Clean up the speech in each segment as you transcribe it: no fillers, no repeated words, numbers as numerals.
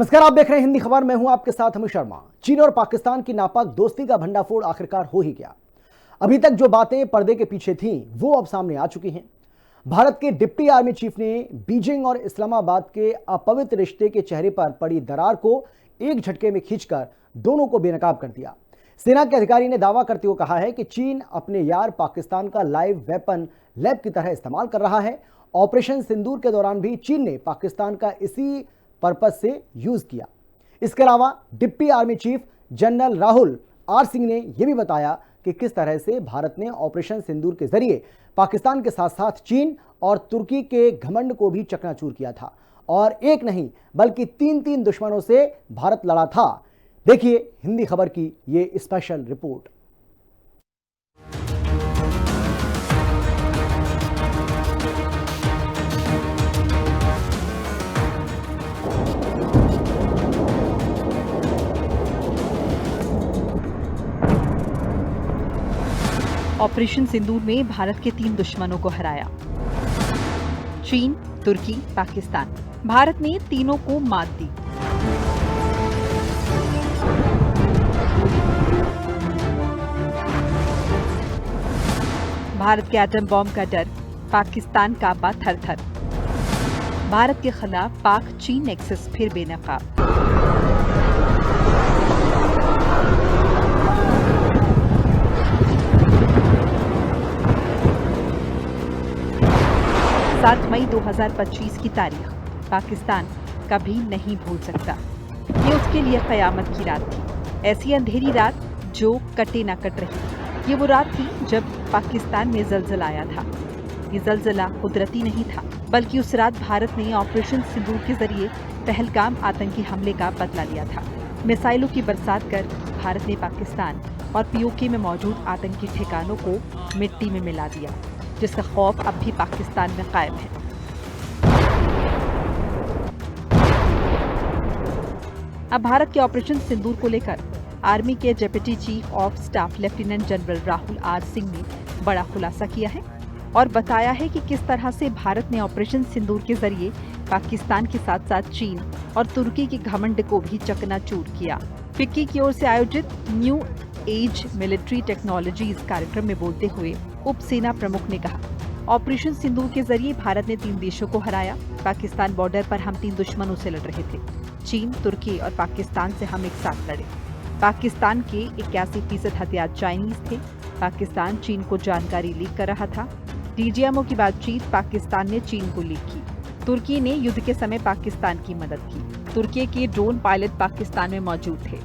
नमस्कार, आप देख रहे हैं हिंदी खबर। मैं हूं आपके साथ अमित शर्मा। चीन और पाकिस्तान की नापाक दोस्ती का भंडाफोड़ आखिरकार हो ही गया। अभी तक जो बातें पर्दे के पीछे थीं वो अब सामने आ चुकी हैं। भारत के डिप्टी आर्मी चीफ ने बीजिंग और इस्लामाबाद के अपवित्र रिश्ते के चेहरे पर पड़ी दरार को एक झटके में खींचकर दोनों को बेनकाब कर दिया। सेना के अधिकारी ने दावा करते हुए कहा है कि चीन अपने यार पाकिस्तान का लाइव वेपन लैब की तरह इस्तेमाल कर रहा है। ऑपरेशन सिंदूर के दौरान भी चीन ने पाकिस्तान का इसी पर्पस से यूज किया। इसके अलावा deputy army chief general Rahul R Singh ने यह भी बताया कि किस तरह से भारत ने ऑपरेशन सिंदूर के जरिए पाकिस्तान के साथ साथ चीन और तुर्की के घमंड को भी चकनाचूर किया था और एक नहीं बल्कि तीन दुश्मनों से भारत लड़ा था। देखिए हिंदी खबर की ये स्पेशल रिपोर्ट। ऑपरेशन सिंदूर में भारत के 3 दुश्मनों को हराया। चीन, तुर्की, पाकिस्तान। भारत ने तीनों को मात दी। भारत के एटम बॉम्ब का डर, पाकिस्तान कांपा थर-थर। भारत के खिलाफ पाक चीन नेक्सस फिर बेनकाब। सात मई 2025 की तारीख पाकिस्तान कभी नहीं भूल सकता। ये उसके लिए कयामत की रात थी, ऐसी अंधेरी रात जो कटे ना कट रही। ये वो रात थी जब पाकिस्तान में ज़लज़ला आया था। ये ज़लज़ला कुदरती नहीं था, बल्कि उस रात भारत ने ऑपरेशन सिंदूर के जरिए पहलगाम आतंकी हमले का बदला लिया था। मिसाइलों की बरसात कर भारत ने पाकिस्तान और पीओके में मौजूद आतंकी ठिकानों को मिट्टी में मिला दिया, जिसका खौफ अब भी पाकिस्तान में कायम है। अब भारत के ऑपरेशन सिंदूर को लेकर आर्मी के deputy chief of staff lieutenant general Rahul R Singh ने बड़ा खुलासा किया है और बताया है कि किस तरह से भारत ने ऑपरेशन सिंदूर के जरिए पाकिस्तान के साथ साथ चीन और तुर्की के घमंड को भी चकनाचूर किया। फिक्की की ओर से आयोजित न्यू एज मिलिट्री टेक्नोलॉजीज कार्यक्रम में बोलते हुए उप सेना प्रमुख ने कहा, ऑपरेशन सिंदूर के जरिए भारत ने 3 देशों को हराया। पाकिस्तान बॉर्डर पर हम 3 दुश्मनों से लड़ रहे थे। चीन, तुर्की और पाकिस्तान से हम एक साथ लड़े। पाकिस्तान के 81% हथियार चाइनीज थे। पाकिस्तान चीन को जानकारी लीक कर रहा था। डीजीएमओ की बातचीत पाकिस्तान ने चीन को लीक की। तुर्की ने युद्ध के समय पाकिस्तान की मदद की। तुर्की के ड्रोन पायलट पाकिस्तान में मौजूद थे।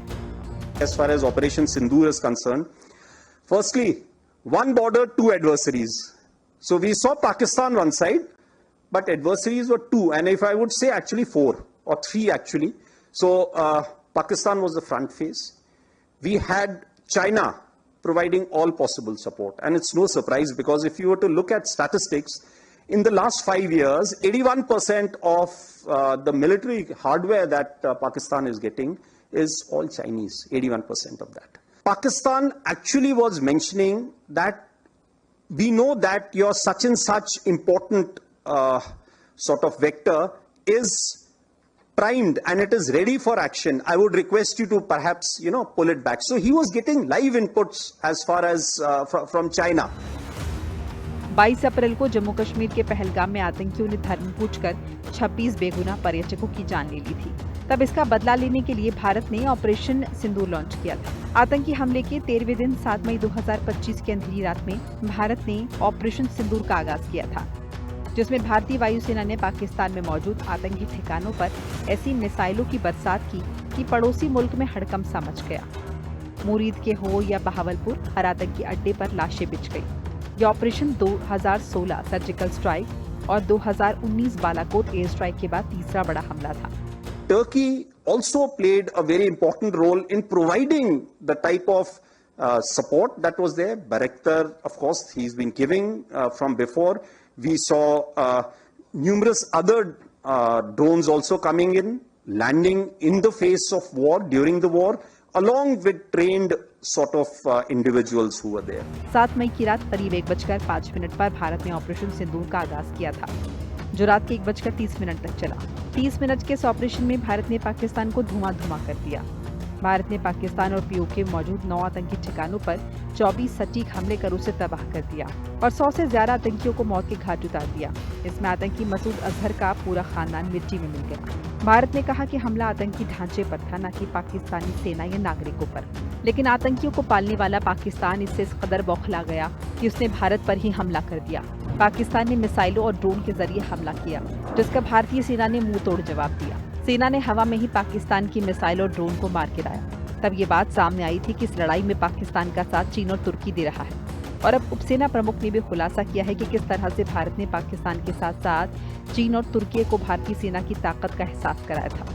As far as Operation Sindoor is concerned, firstly, one border, 2 adversaries. So we saw Pakistan one side, but adversaries were 2, and if I would say actually 4 or 3 actually. So Pakistan was the front face. We had China providing all possible support, and it's no surprise because if you were to look at statistics, in the last 5 years, 81% of the military hardware that Pakistan is getting is all Chinese, 81% of that. Pakistan actually was mentioning that we know that your such and such important sort of vector is primed and it is ready for action. I would request you to perhaps, pull it back. So he was getting live inputs as far as from China. 22 अप्रैल को जम्मू कश्मीर के पहलगाम में आतंकियों ने धर्म पूछकर 26 बेगुनाह पर्यटकों की जान ले ली थी। तब इसका बदला लेने के लिए भारत ने ऑपरेशन सिंदूर लॉन्च किया था। आतंकी हमले के 13वें दिन 7 मई 2025 की अंधेरी रात में भारत ने ऑपरेशन सिंदूर का आगाज किया था, जिसमें भारतीय वायुसेना ने पाकिस्तान में मौजूद आतंकी ठिकानों पर ऐसी मिसाइलों की बरसात की कि पड़ोसी मुल्क में हड़कंप सा मच गया। मुरीद के हो या बहावलपुर, हर आतंकी अड्डे पर लाशें बिछ गई। यह ऑपरेशन 2016 सर्जिकल स्ट्राइक और 2019 बालाकोट एयर स्ट्राइक के बाद तीसरा बड़ा हमला था। Turkey also played a very important role in providing the type of support that was there. Bayraktar, of course, he's been giving from before. We saw numerous other drones also coming in, landing in the face of war, during the war, along with trained sort of individuals who were there. 7 मई की रात करीब 1:05 पर भारत ने operation सिंदूर का आगाज किया था। जो रात के 1:30 तक चला। 30 मिनट के इस ऑपरेशन में भारत ने पाकिस्तान को धुआं कर दिया। भारत ने पाकिस्तान और पीओके में मौजूद 9 आतंकी ठिकानों पर 24 सटीक हमले कर उसे तबाह कर दिया और 100 से ज्यादा आतंकियों को मौत के घाट उतार दिया। इसमें आतंकी मसूद अजहर का पूरा खानदान मिट्टी में मिल गया। भारत ने कहा कि हमला आतंकी ढांचे पर था, न कि पाकिस्तानी सेना या नागरिकों पर। लेकिन आतंकियों को पालने वाला पाकिस्तान इससे इस कदर बौखला गया कि उसने भारत पर ही हमला कर दिया। पाकिस्तान ने मिसाइलों और ड्रोन के जरिए हमला किया, जिसका भारतीय सेना ने मुंह तोड़ जवाब दिया। सेना ने हवा में ही पाकिस्तान की मिसाइल और ड्रोन को मार गिराया। तब ये बात सामने आई थी कि इस लड़ाई में पाकिस्तान का साथ चीन और तुर्की दे रहा है। और अब उपसेना प्रमुख ने भी खुलासा किया है कि किस तरह से भारत ने पाकिस्तान के साथ साथ चीन और तुर्की को भारतीय सेना की ताकत का एहसास कराया था।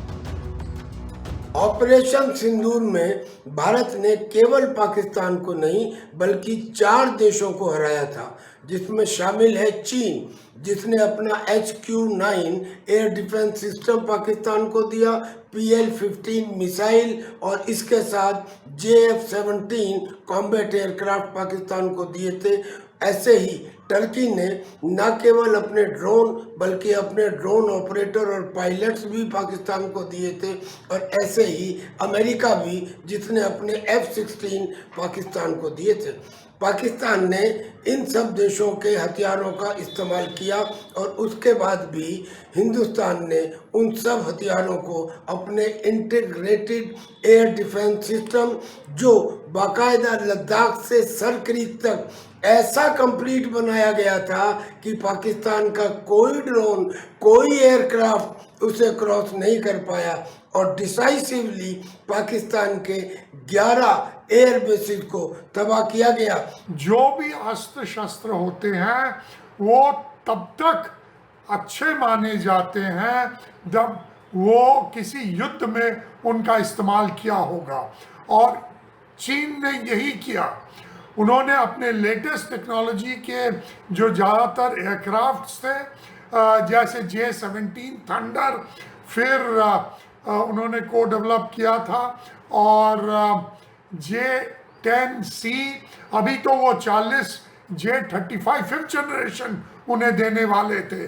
ऑपरेशन सिंदूर में भारत ने केवल पाकिस्तान को नहीं बल्कि 4 देशों को हराया था, जिसमें शामिल है चीन, जिसने अपना HQ-9 air defence system Pakistan को दिया, PL-15 मिसाइल और इसके साथ JF-17 कॉम्बैट एयरक्राफ्ट पाकिस्तान को दिए थे। ऐसे ही टर्की ने न केवल अपने ड्रोन बल्कि अपने ड्रोन ऑपरेटर और पायलट्स भी पाकिस्तान को दिए थे, और ऐसे ही अमेरिका भी, जिसने अपने F-16 पाकिस्तान को दिए थे। पाकिस्तान ने इन सब देशों के हथियारों का इस्तेमाल किया और उसके बाद भी हिंदुस्तान ने उन सब हथियारों को अपने इंटीग्रेटेड एयर डिफेंस सिस्टम, जो बाकायदा लद्दाख से सरक्रीक तक ऐसा कंप्लीट बनाया गया था कि पाकिस्तान का कोई ड्रोन, कोई एयरक्राफ्ट उसे क्रॉस नहीं कर पाया, और डिसाइसिवली पाकिस्तान के 11 एयर बेसिस को तबाह किया गया। जो भी अस्त्र शस्त्र होते हैं वो तब तक अच्छे माने जाते हैं जब वो किसी युद्ध में उनका इस्तेमाल किया होगा, और चीन ने यही किया। उन्होंने अपने लेटेस्ट टेक्नोलॉजी के जो ज़्यादातर एयरक्राफ्ट्स थे, जैसे J-17 थंडर, फिर उन्होंने को डेवलप किया था, और J-10C, अभी तो वो 40 J-35 5th जनरेशन उन्हें देने वाले थे।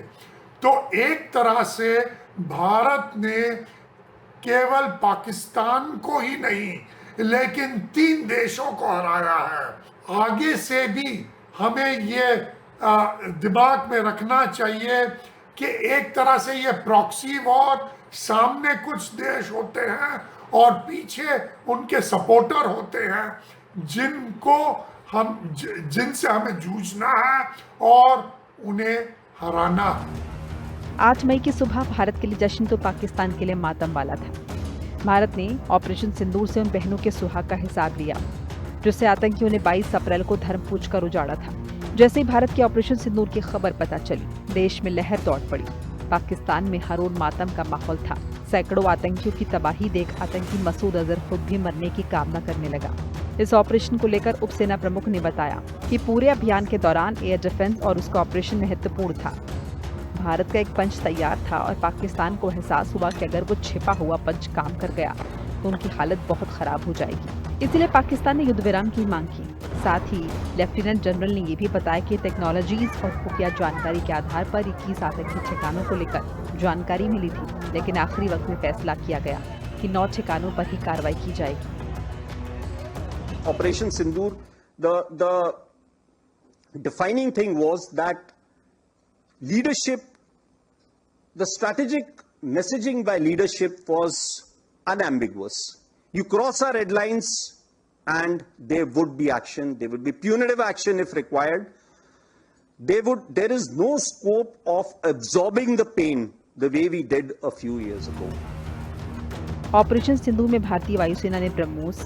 तो एक तरह से भारत ने केवल पाकिस्तान को ही नहीं लेकिन 3 देशों को हराया है। आगे से भी हमें ये दिमाग में रखना चाहिए कि एक तरह से ये प्रॉक्सी वॉर, सामने कुछ देश होते हैं और पीछे उनके सपोर्टर होते हैं, जिनसे हमें जूझना है और उन्हें हराना है। 8 मई की सुबह भारत के लिए जश्न तो पाकिस्तान के लिए मातम वाला था। भारत ने ऑपरेशन सिंदूर से उन बहनों के सुहाग का हिसाब लिया जिससे आतंकियों ने 22 अप्रैल को धर्म पूछ कर उजाड़ा था। जैसे ही भारत के ऑपरेशन सिंदूर की खबर पता चली, देश में लहर दौड़ पड़ी। पाकिस्तान में हर ओर मातम का माहौल था। सैकड़ों आतंकियों की तबाही देख आतंकी मसूद अजहर खुद भी मरने की कामना करने लगा। इस ऑपरेशन को लेकर उपसेना प्रमुख ने बताया कि पूरे अभियान के दौरान एयर डिफेंस और उसका ऑपरेशन महत्वपूर्ण था। भारत का एक पंच तैयार था और पाकिस्तान को एहसास हुआ कि अगर वो छिपा हुआ पंच काम कर गया तो उनकी हालत बहुत खराब हो जाएगी। इसलिए पाकिस्तान ने युद्ध विराम की मांग की। साथ ही लेफ्टिनेंट जनरल ने ये भी बताया कि टेक्नोलॉजीज और खुफिया जानकारी के आधार पर 21 आतंकी ठिकानों को लेकर जानकारी मिली थी, लेकिन आखिरी वक्त में फैसला किया गया कि 9 ठिकानों पर ही कार्रवाई की जाएगी। Operation Sindoor, the defining thing was that leadership, the strategic messaging by leadership was unambiguous. You cross our red lines and there would be action, there would be punitive action if required. There is no scope of absorbing the pain the way we did a few years ago. Operation Sindoor में भारतीय वायुसेना ने BrahMos,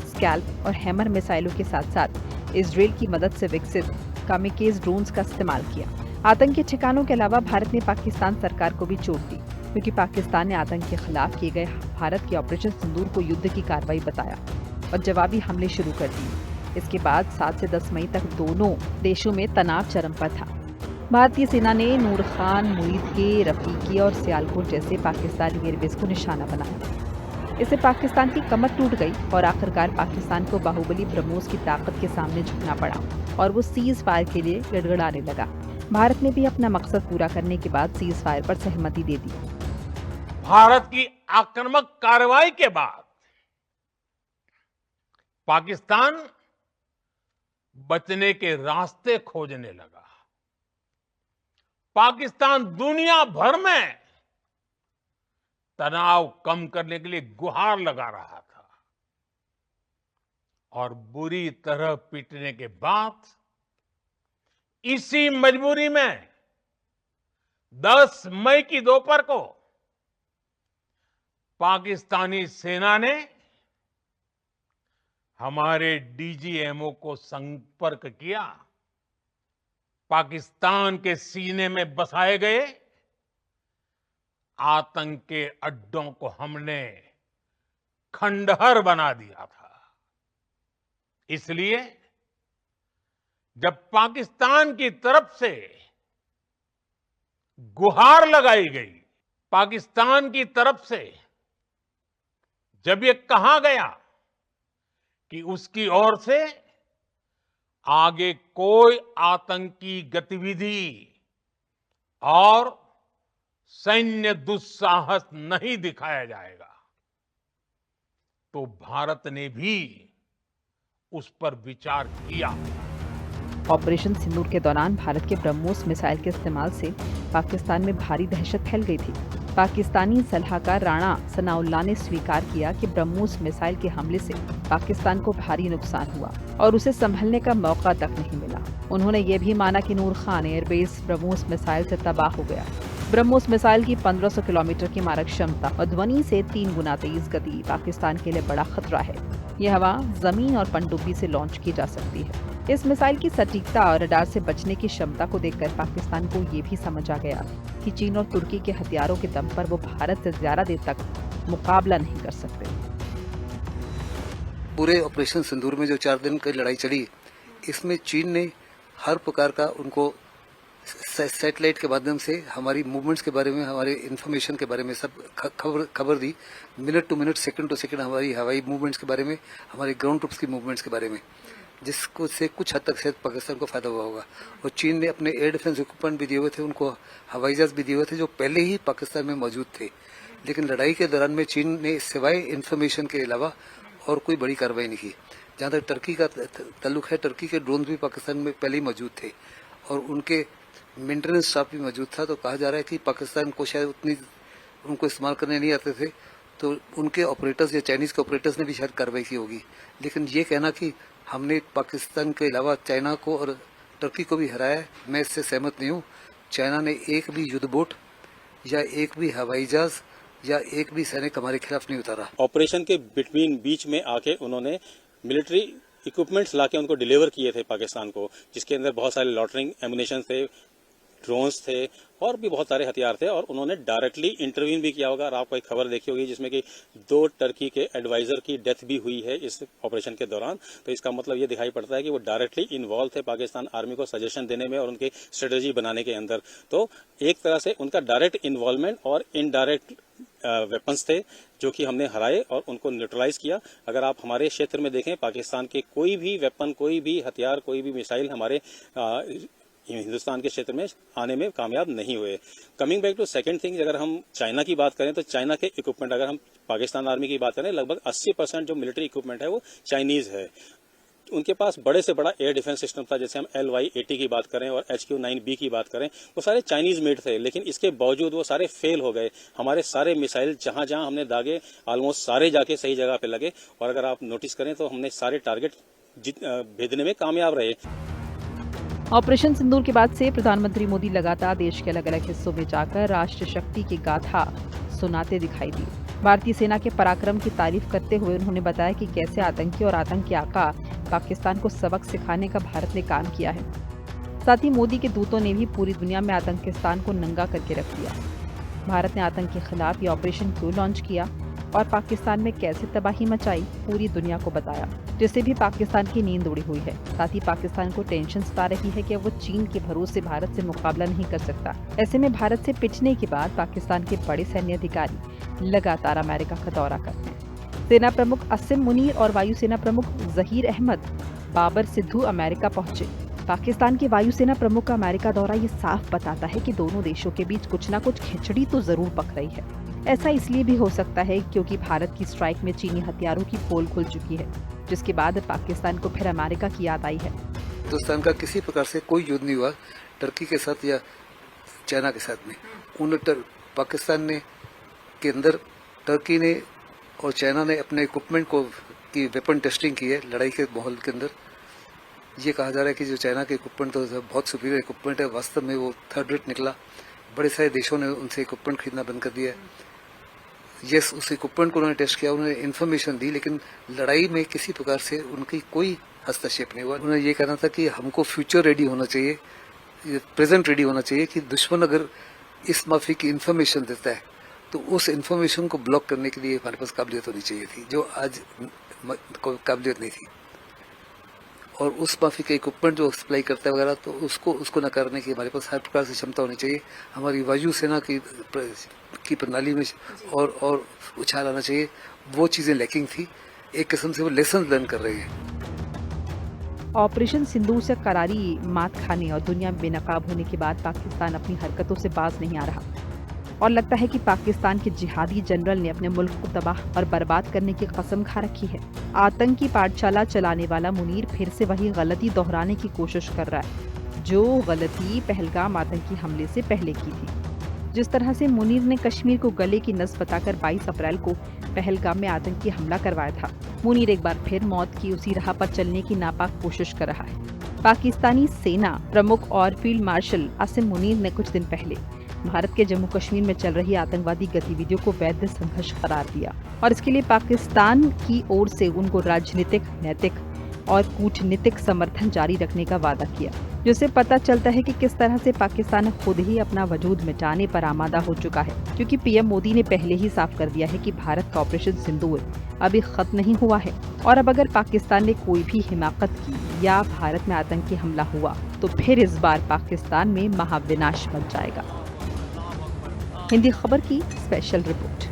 scalp और hammer मिसाइलों के साथ साथ Israel की मदद से विकसित कामिकेज ड्रोन्स का इस्तेमाल किया। आतंकी ठिकानों के अलावा भारत ने पाकिस्तान सरकार को भी चोट दी, क्योंकि पाकिस्तान ने आतंक के खिलाफ किए गए भारत के ऑपरेशन सिंदूर को युद्ध की कार्रवाई बताया और जवाबी हमले शुरू कर दिए। इसके बाद 7 से 10 मई तक दोनों देशों में तनाव चरम पर था। भारतीय सेना ने नूर खान, मुईद के, रफीकी और सियालकोट जैसे पाकिस्तानी एयरबेस को निशाना बनाया। इससे पाकिस्तान की कमर टूट गई और आखिरकार पाकिस्तान को बाहुबली ब्रह्मोस की ताकत के सामने झुकना पड़ा और वो सीज फायर के लिए गड़गड़ाने लगा। भारत ने भी अपना मकसद पूरा करने के बाद सीज फायर पर सहमति दे दी। भारत की आक्रामक कार्रवाई के बाद पाकिस्तान बचने के रास्ते खोजने लगा। पाकिस्तान दुनिया भर में तनाव कम करने के लिए गुहार लगा रहा था और बुरी तरह पीटने के बाद इसी मजबूरी में 10 मई की दोपहर को पाकिस्तानी सेना ने हमारे डीजीएमओ को संपर्क किया। पाकिस्तान के सीने में बसाए गए आतंक के अड्डों को हमने खंडहर बना दिया था। इसलिए जब पाकिस्तान की तरफ से गुहार लगाई गई, पाकिस्तान की तरफ से जब ये कहा गया कि उसकी ओर से आगे कोई आतंकी गतिविधि और सैन्य दुस्साहस नहीं दिखाया जाएगा, तो भारत ने भी उस पर विचार किया। ऑपरेशन सिंदूर के दौरान भारत के ब्रह्मोस मिसाइल के इस्तेमाल से पाकिस्तान में भारी दहशत फैल गई थी। पाकिस्तानी सलाहकार राणा सनाउल्लाह ने स्वीकार किया कि ब्रह्मोस मिसाइल के हमले से पाकिस्तान को भारी नुकसान हुआ और उसे संभलने का मौका तक नहीं मिला। उन्होंने ये भी माना कि नूर खान एयरबेस ब्रह्मोस मिसाइल से तबाह हो गया। ब्रह्मोस मिसाइल की 1500 किलोमीटर की मारक क्षमता और ध्वनि से 3 गुना तेज गति पाकिस्तान के लिए बड़ा खतरा है। यह हवा, जमीन और पनडुब्बी से लॉन्च की जा सकती है। इस मिसाइल की सटीकता और रडार से बचने की क्षमता को देखकर पाकिस्तान को ये भी समझ आ गया कि चीन और तुर्की के हथियारों के दम पर वो भारत से ज्यादा देर तक मुकाबला नहीं कर सकते। पूरे ऑपरेशन सिंदूर में जो 4 दिन की लड़ाई चली, इसमें चीन ने हर प्रकार का उनको सैटेलाइट के माध्यम से हमारी मूवमेंट्स के बारे में, हमारे इन्फॉर्मेशन के बारे में सब खबर दी। Minute to minute, second to second हमारी हवाई मूवमेंट्स के बारे में, हमारी ग्राउंड ट्रूप्स की मूवमेंट्स के बारे में, जिसको से कुछ हद तक शायद पाकिस्तान को फायदा हुआ होगा। और चीन ने अपने एयर डिफेंस इक्विपमेंट भी दिए हुए थे, उनको हवाई जहाज भी दिए हुए थे जो पहले ही पाकिस्तान में मौजूद थे। लेकिन लड़ाई के दौरान में चीन ने सिवाय इन्फॉर्मेशन के अलावा और कोई बड़ी कार्रवाई नहीं की। जहां तक टर्की का ताल्लुक है, टर्की के ड्रोन भी पाकिस्तान में पहले ही मौजूद थे और उनके मेंटेनेंस स्टाफ भी मौजूद था। तो कहा जा रहा है कि पाकिस्तान को शायद उतनी उनको इस्तेमाल करने नहीं आते थे, तो उनके ऑपरेटर्स या चाइनीज के ऑपरेटर्स ने भी शायद कार्रवाई की होगी। लेकिन ये कहना कि हमने पाकिस्तान के अलावा चाइना को और टर्की को भी हराया है, मैं इससे सहमत नहीं हूँ। चाइना ने एक भी युद्ध बोट या एक भी हवाई जहाज या एक भी सैनिक हमारे खिलाफ नहीं उतारा। ऑपरेशन के बीच में आके उन्होंने मिलिट्री इक्विपमेंट्स लाके उनको डिलीवर किए थे पाकिस्तान को, जिसके अंदर बहुत सारे लॉटरिंग एमुनेशन थे, ड्रोन्स थे और भी बहुत सारे हथियार थे। और उन्होंने डायरेक्टली इंटरवीन भी किया होगा। और आपको एक खबर देखी होगी जिसमें कि 2 टर्की के एडवाइजर की डेथ भी हुई है इस ऑपरेशन के दौरान। तो इसका मतलब ये दिखाई पड़ता है कि वो डायरेक्टली इन्वॉल्व थे पाकिस्तान आर्मी को सजेशन देने में और उनके स्ट्रेटेजी बनाने के अंदर। तो एक तरह से उनका डायरेक्ट इन्वॉल्वमेंट और इनडायरेक्ट वेपन्स थे जो कि हमने हराए और उनको न्यूट्रलाइज किया। अगर आप हमारे क्षेत्र में देखें, पाकिस्तान के कोई भी वेपन, कोई भी हथियार, कोई भी मिसाइल हमारे हिंदुस्तान के क्षेत्र में आने में कामयाब नहीं हुए। Coming back to second thing, अगर हम चाइना की बात करें तो चाइना के इक्विपमेंट, अगर हम पाकिस्तान आर्मी की बात करें, लगभग 80% जो मिलिट्री इक्विपमेंट है वो चाइनीज है। उनके पास बड़े से बड़ा एयर डिफेंस सिस्टम था, जैसे हम LY-80 की बात करें और HQ-9B की बात करें, वो सारे चाइनीज मेड थे। लेकिन इसके बावजूद वो सारे फेल हो गए। हमारे सारे मिसाइल जहां जहां हमने दागे, ऑलमोस्ट सारे जाके सही जगह पे लगे। और अगर आप नोटिस करें तो हमने सारे टारगेट भेजने में कामयाब रहे। ऑपरेशन सिंदूर के बाद से प्रधानमंत्री मोदी लगातार देश के अलग अलग हिस्सों में जाकर राष्ट्र शक्ति की गाथा सुनाते दिखाई दिए। भारतीय सेना के पराक्रम की तारीफ करते हुए उन्होंने बताया कि कैसे आतंकी और आतंक के आका पाकिस्तान को सबक सिखाने का भारत ने काम किया है। साथ ही मोदी के दूतों ने भी पूरी दुनिया में आतंकिस्तान को नंगा करके रख दिया। भारत ने आतंक के खिलाफ ये ऑपरेशन क्यों लॉन्च किया और पाकिस्तान में कैसे तबाही मचाई, पूरी दुनिया को बताया, जिससे भी पाकिस्तान की नींद उड़ी हुई है। साथ ही पाकिस्तान को टेंशन सता रही है कि वो चीन के भरोसे भारत से मुकाबला नहीं कर सकता। ऐसे में भारत से पिछने के बाद पाकिस्तान के बड़े सैन्य अधिकारी लगातार अमेरिका का दौरा करते हैं। सेना प्रमुख असिम मुनीर और वायुसेना प्रमुख जहीर अहमद बाबर सिद्धू अमेरिका पहुंचे। पाकिस्तान के वायुसेना प्रमुख का अमेरिका दौरा ये साफ बताता है कि दोनों देशों के बीच कुछ न कुछ खिचड़ी तो जरूर पक रही है। ऐसा इसलिए भी हो सकता है क्योंकि भारत की स्ट्राइक में चीनी हथियारों की पोल खुल चुकी है, जिसके बाद पाकिस्तान को फिर अमेरिका की याद आई है। हिंदुस्तान का किसी प्रकार से कोई युद्ध नहीं हुआ टर्की के साथ या चाइना के साथ में। पाकिस्तान ने के अंदर टर्की ने और चाइना ने अपने इक्विपमेंट को की वेपन टेस्टिंग की है लड़ाई के माहौल के अंदर। ये कहा जा रहा है कि जो चाइना के इक्विपमेंट तो बहुत सुपीरियर इक्विपमेंट है, वास्तव में वो थर्ड रेट निकला। बड़े सारे देशों ने उनसे इक्विपमेंट खरीदना बंद कर दिया है। यस, उस इक्विपमेंट को उन्होंने टेस्ट किया, उन्होंने इन्फॉर्मेशन दी, लेकिन लड़ाई में किसी प्रकार से उनकी कोई हस्तक्षेप नहीं हुआ। उन्होंने ये कहना था कि हमको फ्यूचर रेडी होना चाहिए, प्रेजेंट रेडी होना चाहिए कि दुश्मन अगर इस माफी की इन्फॉर्मेशन देता है तो उस इन्फॉर्मेशन को ब्लॉक करने के लिए हमारे पास काबिलियत होनी चाहिए थी, जो आज काबिलियत नहीं थी। और उस माफी के इक्विपमेंट जो सप्लाई करता है वगैरह, तो उसको नकारने की हमारे पास हर प्रकार से क्षमता होनी चाहिए। हमारी वायुसेना की प्रणाली में और उछाल आना चाहिए। वो चीजें लैकिंग थी। एक किस्म से वो लेसन लर्न कर रही है। ऑपरेशन सिंदूर से करारी मात खाने और दुनिया में बेनकाब होने के बाद पाकिस्तान अपनी हरकतों से बाज नहीं आ रहा और लगता है कि पाकिस्तान के जिहादी जनरल ने अपने मुल्क को तबाह और बर्बाद करने की कसम खा रखी है। आतंकी पाठशाला चलाने वाला मुनीर फिर से वही गलती दोहराने की कोशिश कर रहा है जो गलती पहलगाम आतंकी हमले से पहले की थी। जिस तरह से मुनीर ने कश्मीर को गले की नस बताकर 22 अप्रैल को पहलगाम में आतंकी हमला करवाया था, मुनीर एक बार फिर मौत की उसी राह पर चलने की नापाक कोशिश कर रहा है। पाकिस्तानी सेना प्रमुख और फील्ड मार्शल आसिम मुनीर ने कुछ दिन पहले भारत के जम्मू कश्मीर में चल रही आतंकवादी गतिविधियों को वैध संघर्ष करार दिया और इसके लिए पाकिस्तान की ओर से उनको राजनीतिक, नैतिक और कूटनीतिक समर्थन जारी रखने का वादा किया, जिससे पता चलता है कि किस तरह से पाकिस्तान खुद ही अपना वजूद मिटाने पर आमादा हो चुका है। क्योंकि पीएम मोदी ने पहले ही साफ कर दिया है कि भारत का ऑपरेशन सिंदूर अभी खत्म नहीं हुआ है और अब अगर पाकिस्तान ने कोई भी हिमाकत की या भारत में आतंकी हमला हुआ तो फिर इस बार पाकिस्तान में महाविनाश मच जाएगा। हिंदी खबर की स्पेशल रिपोर्ट।